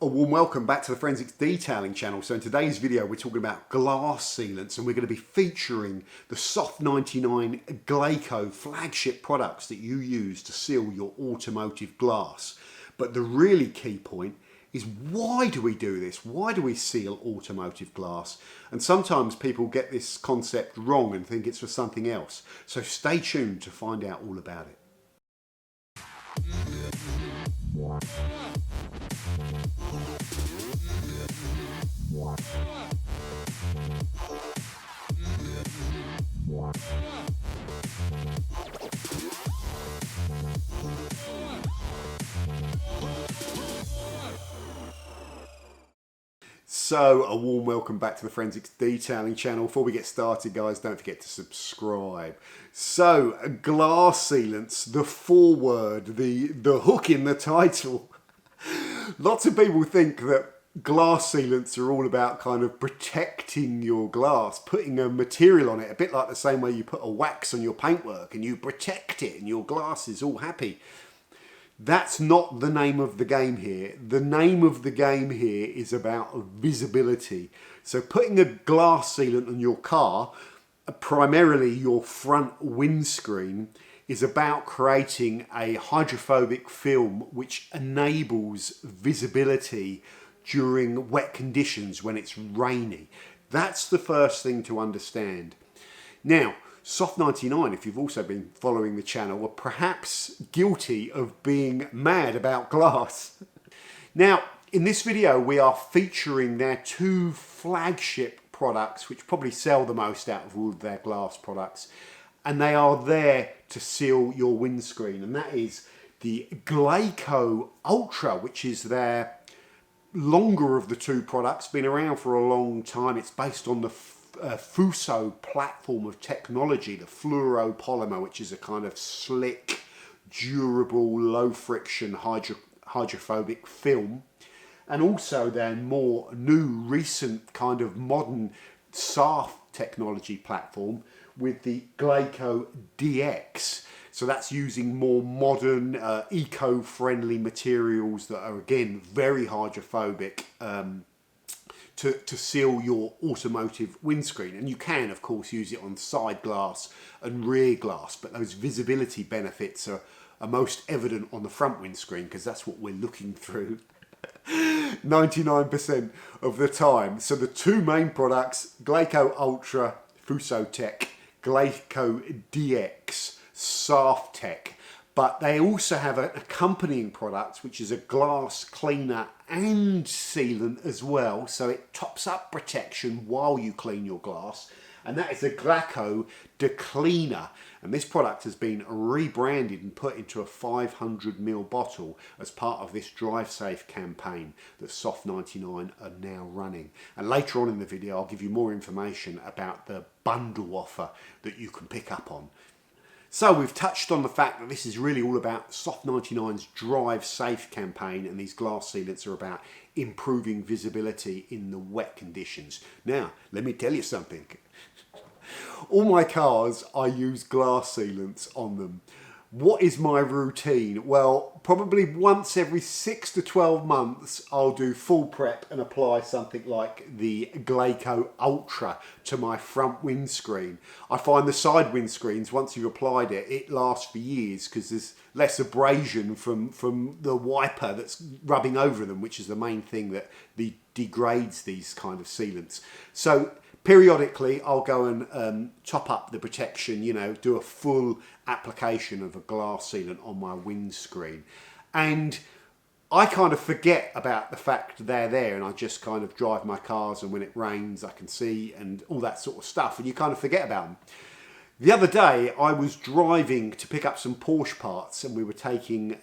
A warm welcome back to the Forensics Detailing channel. So in today's video we're talking about glass sealants, and we're going to be featuring the Soft99 Glaco flagship products that you use to seal your automotive glass. But the really key point is, why do we do this? Why do we seal automotive glass? And sometimes people get this concept wrong and think it's for something else. So stay tuned to find out all about it. So a warm welcome back to the Forensics Detailing channel. Before we get started, guys, don't forget to subscribe. So glass sealants, the foreword, the hook in the title. Lots of people think that glass sealants are all about kind of protecting your glass, putting a material on it, a bit like the same way you put a wax on your paintwork and you protect it and your glass is all happy. That's not the name of the game here. The name of the game here is about visibility. So putting a glass sealant on your car, primarily your front windscreen, is about creating a hydrophobic film which enables visibility during wet conditions when it's rainy. That's the first thing to understand. Now, Soft99, if you've also been following the channel, are perhaps guilty of being mad about glass. Now, in this video, we are featuring their two flagship products, which probably sell the most out of all of their glass products. And they are there to seal your windscreen. And that is the Glaco Ultra, which is their longer of the two products, been around for a long time. It's based on the Fuso platform of technology, the fluoropolymer, which is a kind of slick, durable, low friction hydrophobic film. And also their more new, recent kind of modern SAF technology platform with the Glaco DX. So that's using more modern, eco-friendly materials that are, again, very hydrophobic, to seal your automotive windscreen. And you can, of course, use it on side glass and rear glass, but those visibility benefits are most evident on the front windscreen, because that's what we're looking through 99% of the time. So the two main products, Glaco Ultra, Fuso Tech, Glaco DX, SAF Tech. But they also have an accompanying product, which is a glass cleaner and sealant as well. So it tops up protection while you clean your glass. And that is a Glaco Cleaner. And this product has been rebranded and put into a 500ml bottle as part of this Drive Safe campaign that Soft99 are now running. And later on in the video, I'll give you more information about the bundle offer that you can pick up on. So we've touched on the fact that this is really all about Soft99's Drive Safe campaign, and these glass sealants are about improving visibility in the wet conditions. Now, let me tell you something. All my cars, I use glass sealants on them. What is my routine? Well, probably once every 6 to 12 months, I'll do full prep and apply something like the Glaco Ultra to my front windscreen. I find the side windscreens, once you've applied it, it lasts for years because there's less abrasion from the wiper that's rubbing over them, which is the main thing that degrades these kind of sealants. So periodically, I'll go and top up the protection, you know, do a full application of a glass sealant on my windscreen. And I kind of forget about the fact they're there, and I just kind of drive my cars, and when it rains, I can see and all that sort of stuff, and you kind of forget about them. The other day, I was driving to pick up some Porsche parts, and we were taking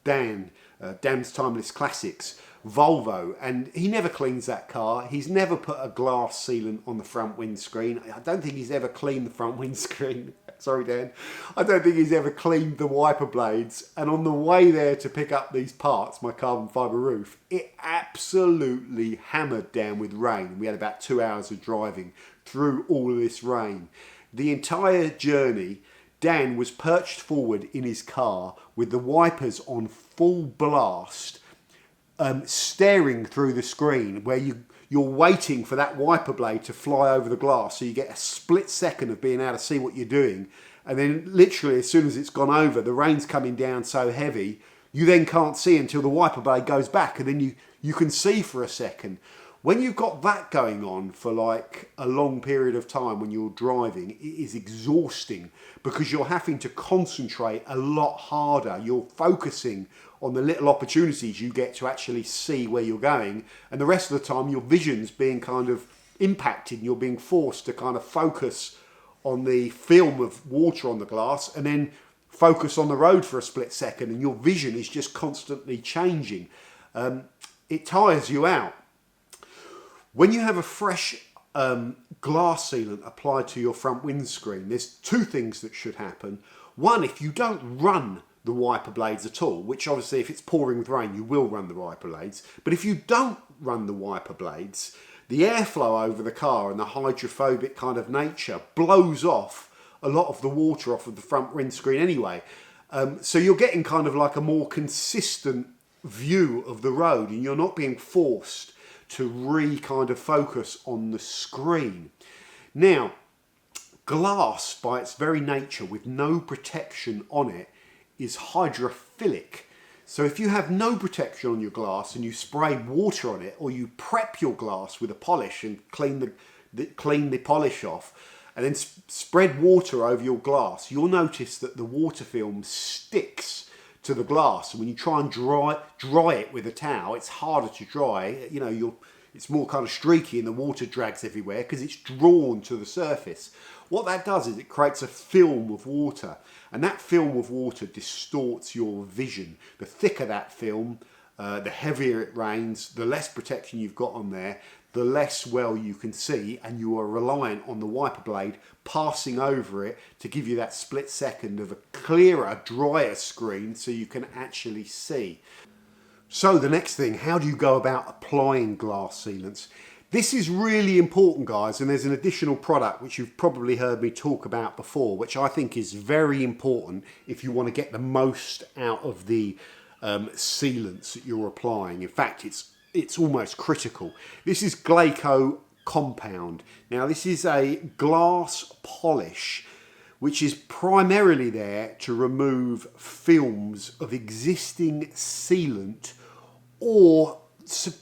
Dan's Timeless Classics Volvo, and he never cleans that car. He's never put a glass sealant on the front windscreen. I don't think he's ever cleaned the front windscreen. Sorry, Dan. I don't think he's ever cleaned the wiper blades. And on the way there to pick up these parts, my carbon fibre roof, it absolutely hammered down with rain. We had about 2 hours of driving through all of this rain. The entire journey, Dan was perched forward in his car with the wipers on full blast, staring through the screen, where you're waiting for that wiper blade to fly over the glass, so you get a split second of being able to see what you're doing, and then literally as soon as it's gone over, the rain's coming down so heavy, you then can't see until the wiper blade goes back, and then you can see for a second. When you've got that going on for like a long period of time when you're driving, it is exhausting because you're having to concentrate a lot harder. You're focusing on the little opportunities you get to actually see where you're going, and the rest of the time your vision's being kind of impacted and you're being forced to kind of focus on the film of water on the glass and then focus on the road for a split second, and your vision is just constantly changing. It tires you out. When you have a fresh glass sealant applied to your front windscreen, there's two things that should happen. One, if you don't run the wiper blades at all, which obviously if it's pouring with rain you will run the wiper blades, but if you don't run the wiper blades, the airflow over the car and the hydrophobic kind of nature blows off a lot of the water off of the front windscreen anyway. So you're getting kind of like a more consistent view of the road, and you're not being forced to kind of focus on the screen. Now, glass by its very nature with no protection on it is hydrophilic. So if you have no protection on your glass and you spray water on it, or you prep your glass with a polish and clean the polish off, and then spread water over your glass, you'll notice that the water film sticks to the glass. And when you try and dry it with a towel, it's harder to dry. You know, it's more kind of streaky and the water drags everywhere because it's drawn to the surface. What that does is it creates a film of water, and that film of water distorts your vision. The thicker that film, the heavier it rains, the less protection you've got on there, the less well you can see, and you are reliant on the wiper blade passing over it to give you that split second of a clearer, drier screen so you can actually see. So the next thing, how do you go about applying glass sealants? This is really important, guys, and there's an additional product which you've probably heard me talk about before, which I think is very important if you want to get the most out of the sealants that you're applying. In fact, it's almost critical. This is Glaco Compound. Now, this is a glass polish which is primarily there to remove films of existing sealant or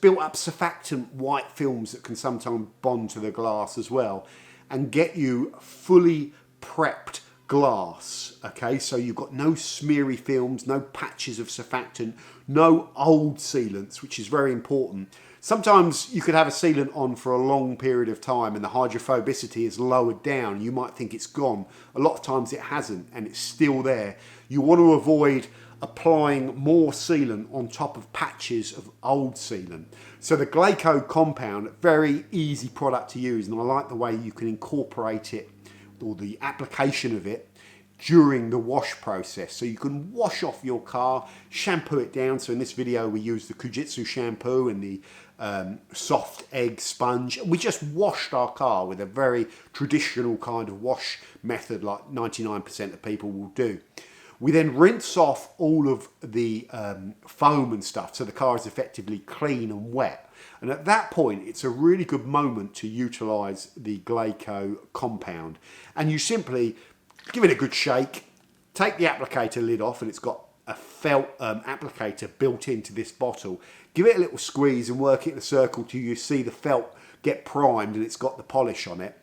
built up surfactant white films that can sometimes bond to the glass as well, and get you fully prepped glass. Okay, so you've got no smeary films, no patches of surfactant, no old sealants, which is very important. Sometimes you could have a sealant on for a long period of time and the hydrophobicity is lowered down. You might think it's gone. A lot of times it hasn't and it's still there. You want to avoid applying more sealant on top of patches of old sealant. So the Glaco Compound, very easy product to use, and I like the way you can incorporate it, or the application of it, during the wash process. So you can wash off your car, shampoo it down. So in this video we use the Kujitsu shampoo and the soft egg sponge. We just washed our car with a very traditional kind of wash method like 99% of people will do. We then rinse off all of the foam and stuff so the car is effectively clean and wet. And at that point, it's a really good moment to utilise the Glaco Compound. And you simply give it a good shake, take the applicator lid off, and it's got a felt applicator built into this bottle. Give it a little squeeze and work it in a circle till you see the felt get primed and it's got the polish on it.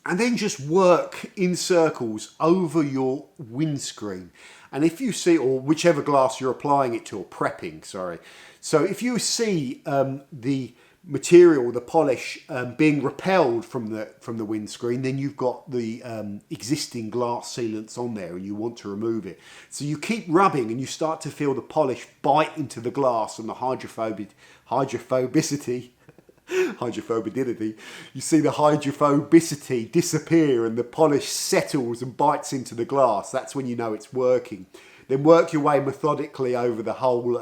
And then just work in circles over your windscreen. And if you see, or whichever glass you're applying it to, or prepping, sorry. So if you see the material, the polish being repelled from the windscreen, then you've got the existing glass sealants on there and you want to remove it. So you keep rubbing and you start to feel the polish bite into the glass and the hydrophobicity, you see the hydrophobicity disappear and the polish settles and bites into the glass. That's when you know it's working. Then work your way methodically over the whole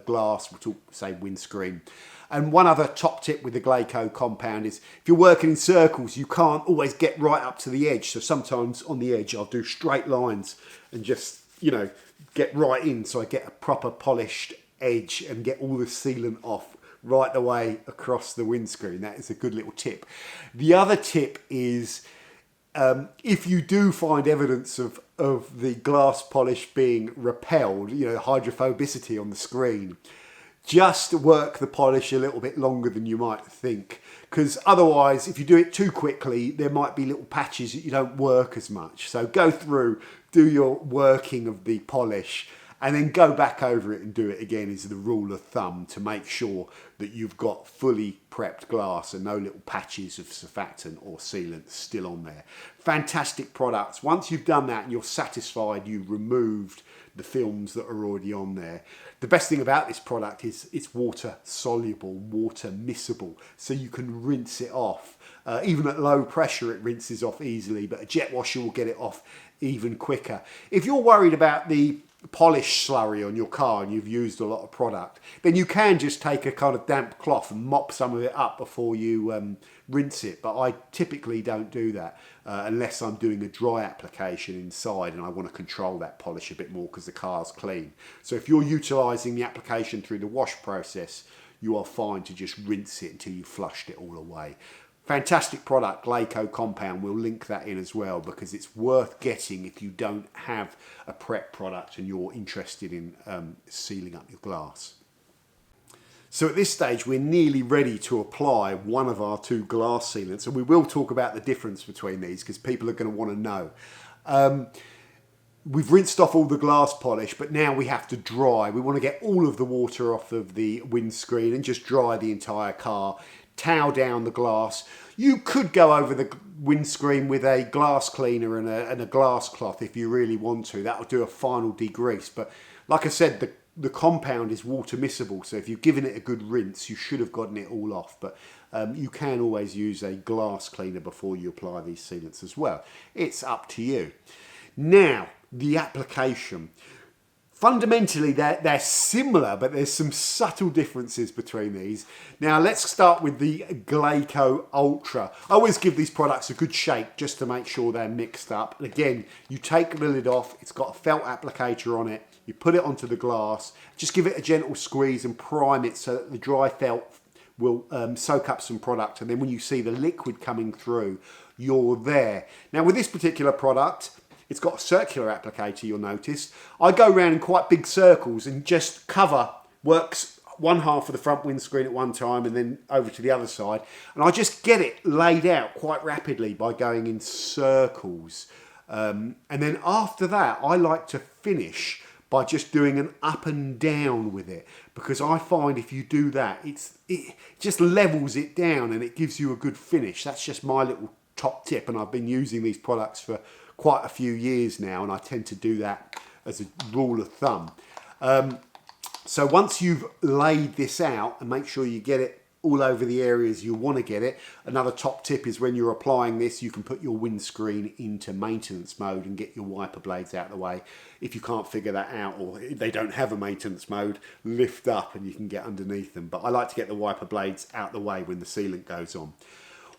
glass, we'll say windscreen. And one other top tip with the Glaco Compound is if you're working in circles, you can't always get right up to the edge. So sometimes on the edge, I'll do straight lines and just, you know, get right in so I get a proper polished edge and get all the sealant off right the way across the windscreen. That is a good little tip. The other tip is if you do find evidence of the glass polish being repelled, you know, hydrophobicity on the screen, just work the polish a little bit longer than you might think, because otherwise if you do it too quickly there might be little patches that you don't work as much. So go through, do your working of the polish, and then go back over it and do it again is the rule of thumb, to make sure that you've got fully prepped glass and no little patches of surfactant or sealant still on there. Fantastic products. Once you've done that and you're satisfied you've removed the films that are already on there. The best thing about this product is it's water soluble, water miscible, so you can rinse it off. Even at low pressure it rinses off easily, but a jet washer will get it off even quicker. If you're worried about the polish slurry on your car and you've used a lot of product, then you can just take a kind of damp cloth and mop some of it up before you rinse it. But I typically don't do that unless I'm doing a dry application inside and I want to control that polish a bit more because the car's clean. So if you're utilising the application through the wash process, you are fine to just rinse it until you've flushed it all away. Fantastic product, Glaco compound. We'll link that in as well because it's worth getting if you don't have a prep product and you're interested in sealing up your glass. So at this stage we're nearly ready to apply one of our two glass sealants, and we will talk about the difference between these because people are going to want to know. We've rinsed off all the glass polish, but now we have to dry. We want to get all of the water off of the windscreen and just dry the entire car. Towel down the glass. You could go over the windscreen with a glass cleaner and a glass cloth if you really want to. That will do a final degrease. But like I said, the compound is water miscible, so if you've given it a good rinse, you should have gotten it all off. But you can always use a glass cleaner before you apply these sealants as well. It's up to you. Now, the application. Fundamentally, they're similar, but there's some subtle differences between these. Now, let's start with the Glaco Ultra. I always give these products a good shake just to make sure they're mixed up. And again, you take the lid off. It's got a felt applicator on it. You put it onto the glass. Just give it a gentle squeeze and prime it so that the dry felt will soak up some product. And then when you see the liquid coming through, you're there. Now, with this particular product, it's got a circular applicator, you'll notice. I go around in quite big circles and just works one half of the front windscreen at one time and then over to the other side. And I just get it laid out quite rapidly by going in circles. And then after that, I like to finish by just doing an up and down with it. Because I find if you do that, it just levels it down and it gives you a good finish. That's just my little top tip. And I've been using these products for quite a few years now, and I tend to do that as a rule of thumb. So once you've laid this out and make sure you get it all over the areas you want to get it, another top tip is when you're applying this, you can put your windscreen into maintenance mode and get your wiper blades out of the way. If you can't figure that out, or if they don't have a maintenance mode, lift up and you can get underneath them. But I like to get the wiper blades out the way when the sealant goes on.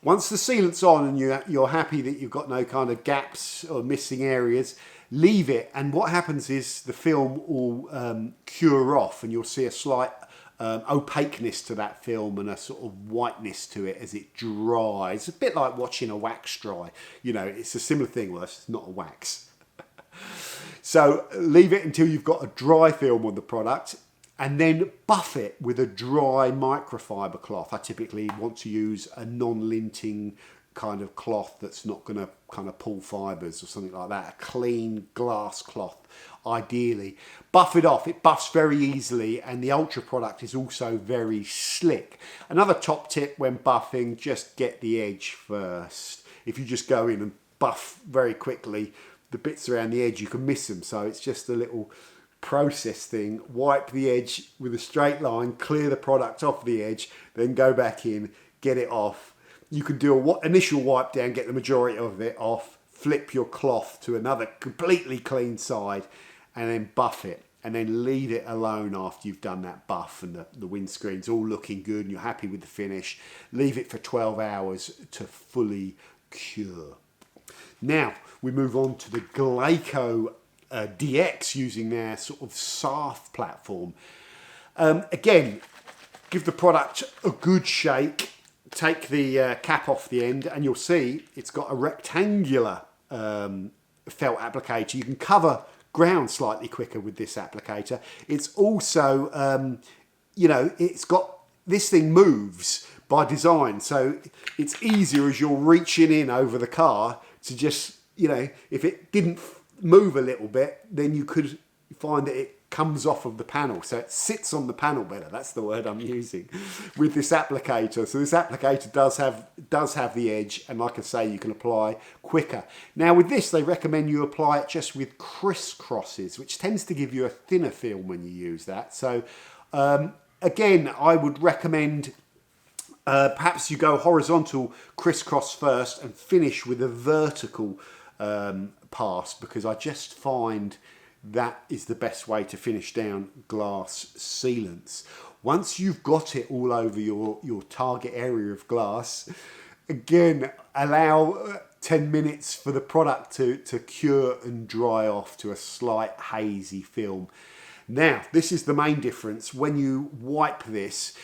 Once the sealant's on and you're happy that you've got no kind of gaps or missing areas, leave it. And what happens is the film will cure off and you'll see a slight opaqueness to that film and a sort of whiteness to it as it dries. It's a bit like watching a wax dry. You know, it's a similar thing. Well, it's not a wax. So leave it until you've got a dry film on the product. And then buff it with a dry microfiber cloth. I typically want to use a non-linting kind of cloth that's not going to kind of pull fibres or something like that. A clean glass cloth, ideally. Buff it off. It buffs very easily, and the Ultra product is also very slick. Another top tip when buffing, just get the edge first. If you just go in and buff very quickly, the bits around the edge, you can miss them. So it's just a little process thing. Wipe the edge with a straight line, clear the product off the edge, then go back in, get it off. You can do an initial wipe down, get the majority of it off, flip your cloth to another completely clean side and then buff it, and then leave it alone after you've done that buff and the windscreen's all looking good and you're happy with the finish. Leave it for 12 hours to fully cure. Now we move on to the Glaco DX using their sort of SAF platform. Again, give the product a good shake, take the cap off the end, and you'll see it's got a rectangular felt applicator. You can cover ground slightly quicker with this applicator. It's also, you know, it's got, this thing moves by design, so it's easier as you're reaching in over the car to just, you know, if it didn't move a little bit, then you could find that it comes off of the panel, so it sits on the panel better. That's the word I'm using with this applicator. So this applicator does have the edge, and like I say, you can apply quicker. Now with this, they recommend you apply it just with crisscrosses, which tends to give you a thinner film when you use that. So again, I would recommend perhaps you go horizontal crisscross first and finish with a vertical pass, because I just find that is the best way to finish down glass sealants. Once you've got it all over your target area of glass, again, allow 10 minutes for the product to cure and dry off to a slight hazy film. Now, this is the main difference. When you wipe this,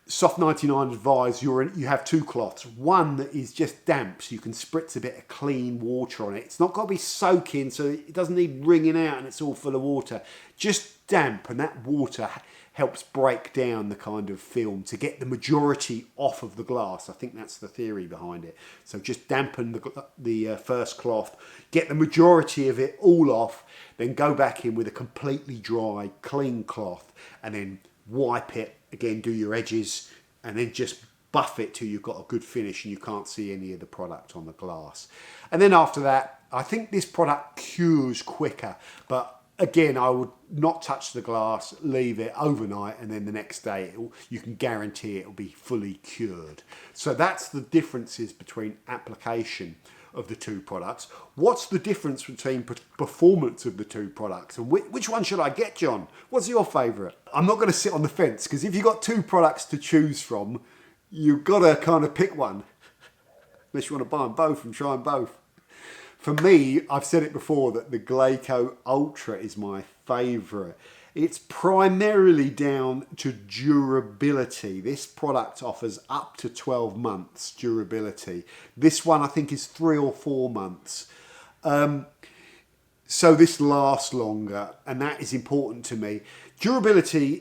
Soft99 advise you have two cloths. One that is just damp, so you can spritz a bit of clean water on it. It's not got to be soaking, so it doesn't need wringing out and it's all full of water. Just damp, and that water helps break down the kind of film to get the majority off of the glass. I think that's the theory behind it. So just dampen the first cloth, get the majority of it all off, then go back in with a completely dry, clean cloth, and then wipe it. Again, do your edges, and then just buff it till you've got a good finish and you can't see any of the product on the glass. And then after that, I think this product cures quicker, but again, I would not touch the glass, leave it overnight, and then the next day you can guarantee it will be fully cured. So that's the differences between application of the two products. What's the difference between performance of the two products, and which one should I get, John? What's your favourite? I'm not going to sit on the fence, because if you've got two products to choose from, you've got to kind of pick one, unless you want to buy them both and try them both. For me, I've said it before that the Glaco Ultra is my favourite. It's primarily down to durability. This product offers up to 12 months durability. This one I think is 3 or 4 months. So this lasts longer, and that is important to me. Durability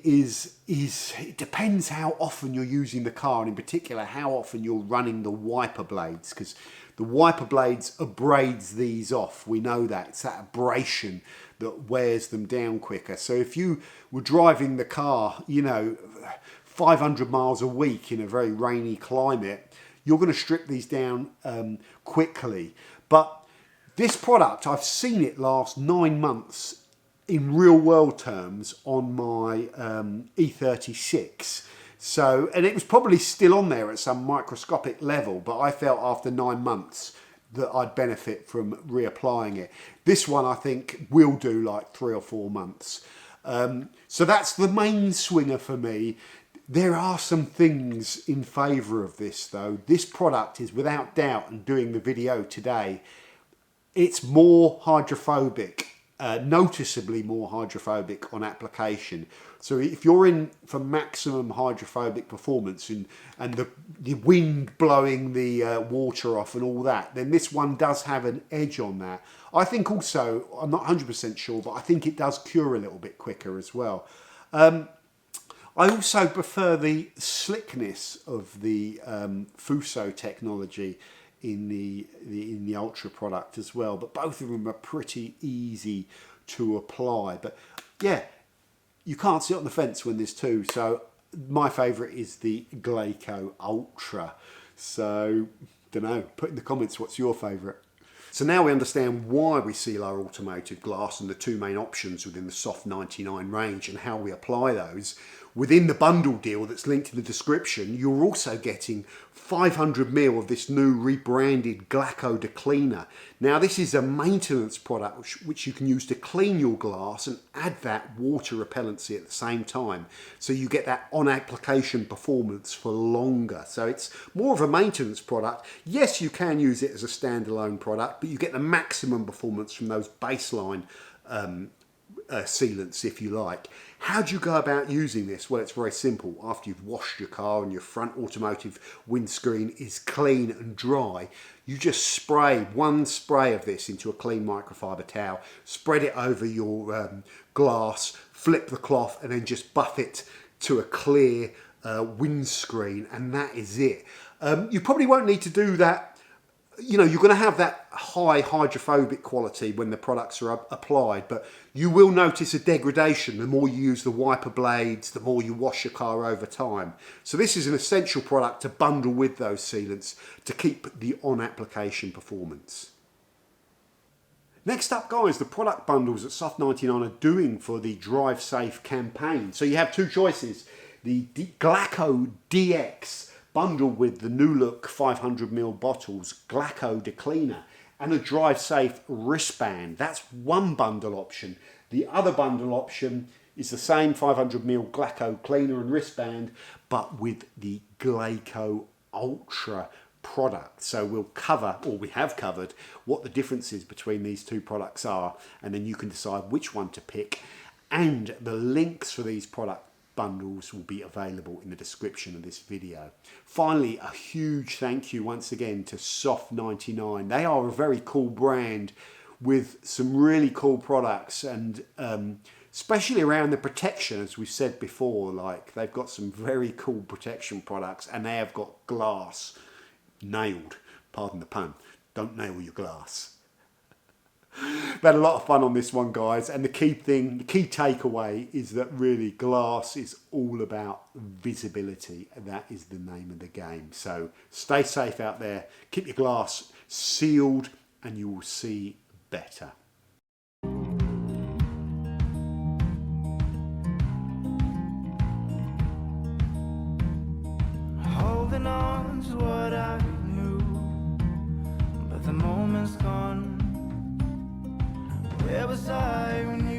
it depends how often you're using the car, and in particular how often you're running the wiper blades, because the wiper blades abrades these off. We know that. It's that abrasion that wears them down quicker. So if you were driving the car, you know, 500 miles a week in a very rainy climate, you're going to strip these down quickly. But this product, I've seen it last 9 months in real world terms on my E36. So, and it was probably still on there at some microscopic level, but I felt after 9 months that I'd benefit from reapplying it. This one I think will do like 3 or 4 months. So that's the main swinger for me. There are some things in favour of this though. This product is without doubt, and doing the video today, it's more hydrophobic, noticeably more hydrophobic on application. So if you're in for maximum hydrophobic performance and the wind blowing the water off and all that, then this one does have an edge on that. I think also, I'm not 100% sure, but I think it does cure a little bit quicker as well. I also prefer the slickness of the Fuso technology in the Ultra product as well, but both of them are pretty easy to apply. But yeah, you can't sit on the fence when there's two. So my favourite is the Glaco Ultra. So don't know, put in the comments what's your favourite. So now we understand why we seal our automotive glass and the two main options within the Soft99 range and how we apply those. Within the bundle deal that's linked in the description, you're also getting 500ml of this new rebranded Glaco cleaner. Now this is a maintenance product which you can use to clean your glass and add that water repellency at the same time. So you get that on application performance for longer. So it's more of a maintenance product. Yes, you can use it as a standalone product, but you get the maximum performance from those baseline sealants, if you like. How do you go about using this? Well, it's very simple. After you've washed your car and your front automotive windscreen is clean and dry, you just spray one spray of this into a clean microfiber towel, spread it over your glass, flip the cloth, and then just buff it to a clear windscreen, and that is it. You probably won't need to do that. You know, you're going to have that high hydrophobic quality when the products are applied, but you will notice a degradation the more you use the wiper blades, the more you wash your car over time. So this is an essential product to bundle with those sealants to keep the on-application performance. Next up, guys, the product bundles that Soft99 are doing for the Drive Safe campaign. So you have two choices. The Glaco DX bundled with the new look 500ml bottles, Glaco Cleaner, and a Drive Safe wristband. That's one bundle option. The other bundle option is the same 500ml Glaco Cleaner and wristband, but with the Glaco Ultra product. So we'll cover, or we have covered, what the differences between these two products are, and then you can decide which one to pick, and the links for these product bundles will be available in the description of this video. Finally, a huge thank you once again to Soft99. They are a very cool brand with some really cool products, and especially around the protection, as we've said before. Like, they've got some very cool protection products, and they have got glass nailed. Pardon the pun. Don't nail your glass. We've had a lot of fun on this one, guys, and the key takeaway is that really glass is all about visibility. That is the name of the game. So stay safe out there, keep your glass sealed, and you will see better. Holding on to what I knew, but the moment's gone. Where was I when you